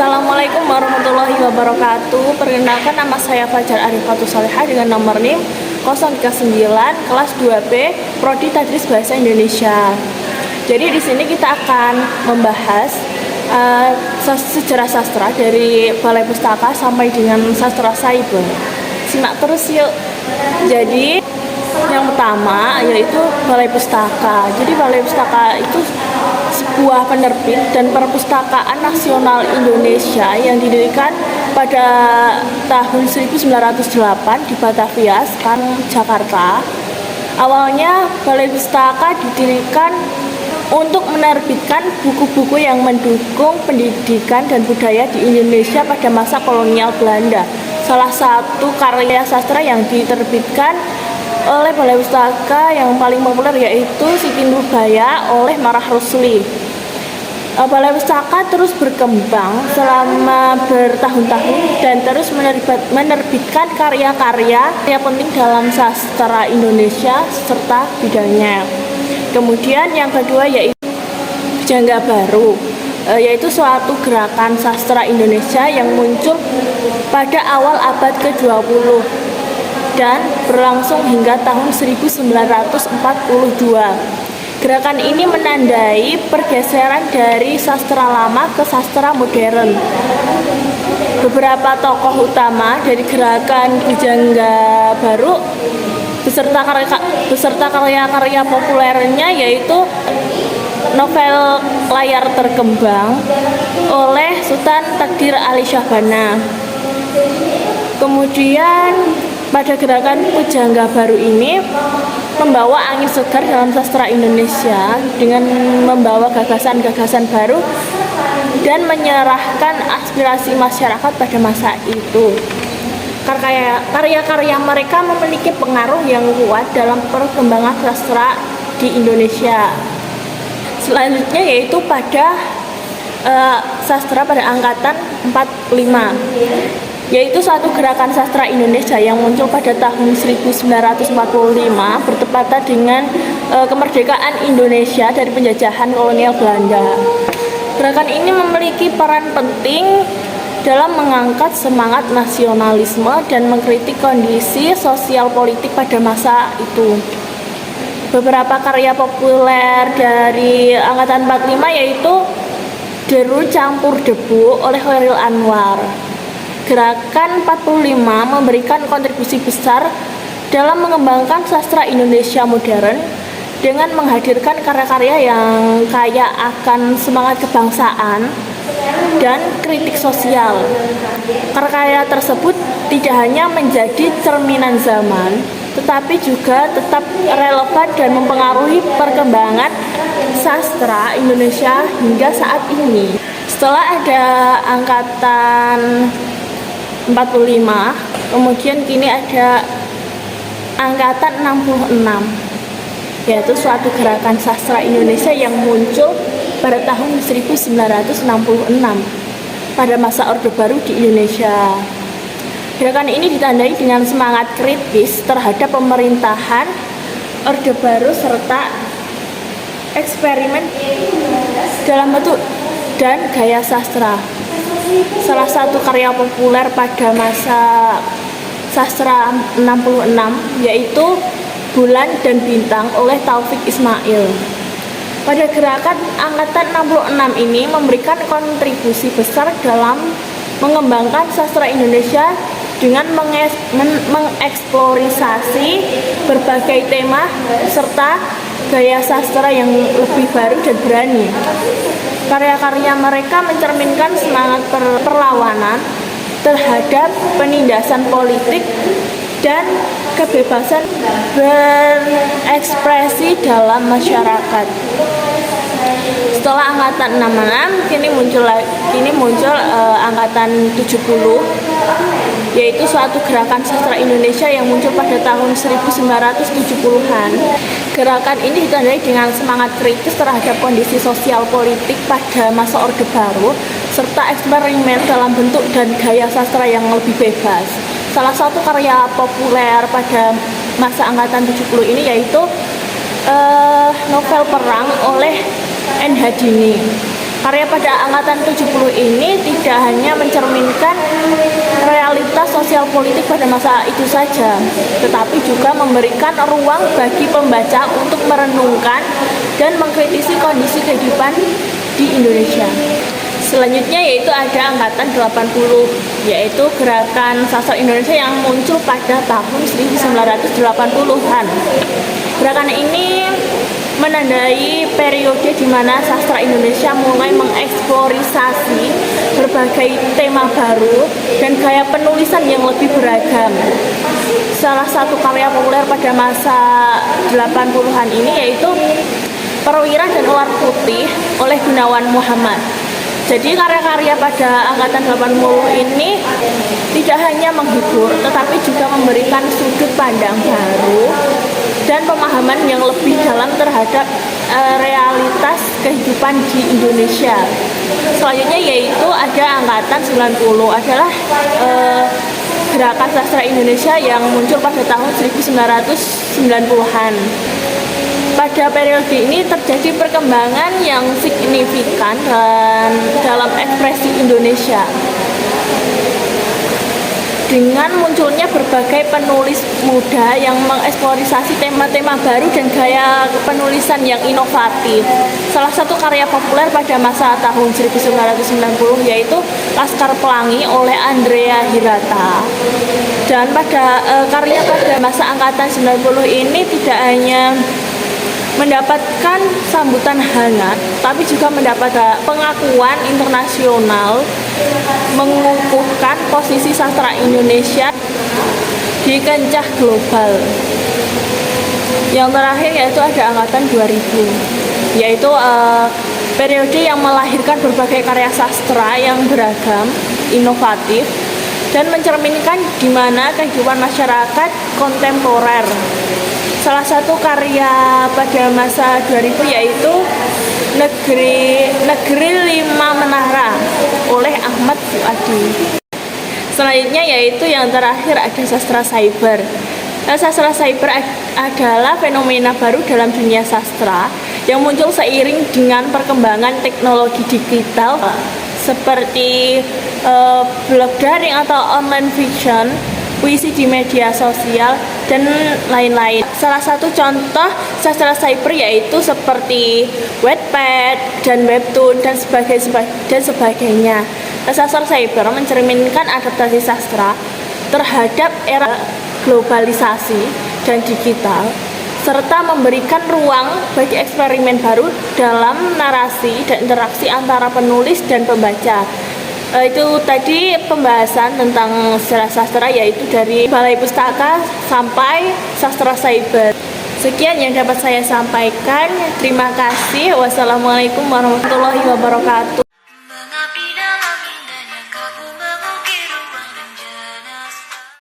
Assalamualaikum warahmatullahi wabarakatuh. Perkenalkan, nama saya Fajar Arifatul Salihah dengan nomor NIM 039 kelas 2B Prodi Tadris Bahasa Indonesia. Jadi di sini kita akan membahas sejarah sastra dari Balai Pustaka sampai dengan sastra cyber. Simak terus yuk. Jadi yang pertama yaitu Balai Pustaka. Jadi Balai Pustaka itu sebuah penerbit dan perpustakaan nasional Indonesia yang didirikan pada tahun 1908 di Batavia, sekarang Jakarta. Awalnya Balai Pustaka didirikan untuk menerbitkan buku-buku yang mendukung pendidikan dan budaya di Indonesia pada masa kolonial Belanda. Salah satu karya sastra yang diterbitkan oleh Balai Pustaka yang paling populer yaitu Siti Nurbaya oleh Marah Rusli. Balai Pustaka terus berkembang selama bertahun-tahun dan terus menerbitkan karya-karya yang penting dalam sastra Indonesia serta bidangnya. Kemudian yang kedua yaitu Jangga Baru, yaitu suatu gerakan sastra Indonesia yang muncul pada awal abad ke-20 dan berlangsung hingga tahun 1942. Gerakan ini menandai pergeseran dari sastra lama ke sastra modern. Beberapa tokoh utama dari gerakan Jangga Baru beserta karya-karya populernya yaitu novel Layar Terkembang oleh Sultan Takdir Ali Syahbana. Kemudian pada gerakan Pujangga Baru ini membawa angin segar dalam sastra Indonesia dengan membawa gagasan-gagasan baru dan menyerahkan aspirasi masyarakat pada masa itu. Karya-karya mereka memiliki pengaruh yang kuat dalam perkembangan sastra di Indonesia. Selanjutnya yaitu pada sastra pada angkatan 45, yaitu suatu gerakan sastra Indonesia yang muncul pada tahun 1945 bertepatan dengan kemerdekaan Indonesia dari penjajahan kolonial Belanda. Gerakan ini memiliki peran penting dalam mengangkat semangat nasionalisme dan mengkritik kondisi sosial politik pada masa itu. Beberapa karya populer dari angkatan 45 yaitu Deru Campur Debu oleh Chairil Anwar. Gerakan 45 memberikan kontribusi besar dalam mengembangkan sastra Indonesia modern dengan menghadirkan karya-karya yang kaya akan semangat kebangsaan dan kritik sosial. Karya tersebut tidak hanya menjadi cerminan zaman, tetapi juga tetap relevan dan mempengaruhi perkembangan sastra Indonesia hingga saat ini. Setelah ada angkatan 45, kemudian kini ada angkatan 66, yaitu suatu gerakan sastra Indonesia yang muncul pada tahun 1966 pada masa Orde Baru di Indonesia. Gerakan ini ditandai dengan semangat kritis terhadap pemerintahan Orde Baru serta eksperimen dalam bentuk dan gaya sastra. Salah satu karya populer pada masa sastra 66 yaitu Bulan dan Bintang oleh Taufik Ismail. Pada gerakan angkatan 66 ini memberikan kontribusi besar dalam mengembangkan sastra Indonesia dengan mengeksplorasi berbagai tema serta gaya sastra yang lebih baru dan berani. Karya-karya mereka mencerminkan semangat perlawanan terhadap penindasan politik dan kebebasan berekspresi dalam masyarakat. Setelah angkatan 66 kini muncul angkatan 70, yaitu suatu gerakan sastra Indonesia yang muncul pada tahun 1970-an. Gerakan ini ditandai dengan semangat kritis terhadap kondisi sosial politik pada masa Orde Baru serta eksperimen dalam bentuk dan gaya sastra yang lebih bebas. Salah satu karya populer pada masa angkatan 70 ini yaitu novel Perang oleh N. Hadini. Karya pada angkatan 70 ini tidak hanya mencerminkan realitas sosial politik pada masa itu saja, tetapi juga memberikan ruang bagi pembaca untuk merenungkan dan mengkritisi kondisi kehidupan di Indonesia. Selanjutnya yaitu ada angkatan 80, yaitu gerakan sastra Indonesia yang muncul pada tahun 1980-an. Gerakan ini menandai periode di mana sastra Indonesia mulai mengeksplorisasi berbagai tema baru dan gaya penulisan yang lebih beragam. Salah satu karya populer pada masa 80-an ini yaitu Perwira dan Ular Putih oleh Gunawan Muhammad. Jadi karya-karya pada angkatan 80 ini tidak hanya menghibur, tetapi juga memberikan sudut pandang baru dan pemahaman yang lebih dalam terhadap realitas kehidupan di Indonesia. Selanjutnya yaitu ada angkatan 90, adalah gerakan sastra Indonesia yang muncul pada tahun 1990-an. Pada periode ini terjadi perkembangan yang signifikan dalam ekspresi Indonesia. Dengan munculnya berbagai penulis muda yang mengeksplorasi tema-tema baru dan gaya penulisan yang inovatif. Salah satu karya populer pada masa tahun 1990 yaitu Laskar Pelangi oleh Andrea Hirata. Dan pada karya pada masa angkatan 90 ini tidak hanya mendapatkan sambutan hangat, tapi juga mendapat pengakuan internasional, mengukuhkan posisi sastra Indonesia di kancah global. Yang terakhir yaitu ada angkatan 2000, yaitu periode yang melahirkan berbagai karya sastra yang beragam, inovatif, dan mencerminkan di mana kehidupan masyarakat kontemporer. Salah satu karya pada masa 2000 yaitu Negeri Lima Menara oleh Ahmad Fuadi. Selanjutnya yaitu yang terakhir ada sastra cyber. Sastra cyber adalah fenomena baru dalam dunia sastra yang muncul seiring dengan perkembangan teknologi digital seperti blog daring atau online fiction, puisi di media sosial, dan lain-lain. Salah satu contoh sastra cyber yaitu seperti Wattpad dan Webtoon dan sebagainya. Sastra cyber mencerminkan adaptasi sastra terhadap era globalisasi dan digital, serta memberikan ruang bagi eksperimen baru dalam narasi dan interaksi antara penulis dan pembaca. Itu tadi pembahasan tentang sejarah sastra, yaitu dari Balai Pustaka sampai sastra cyber. Sekian yang dapat saya sampaikan. Terima kasih. Wassalamualaikum warahmatullahi wabarakatuh.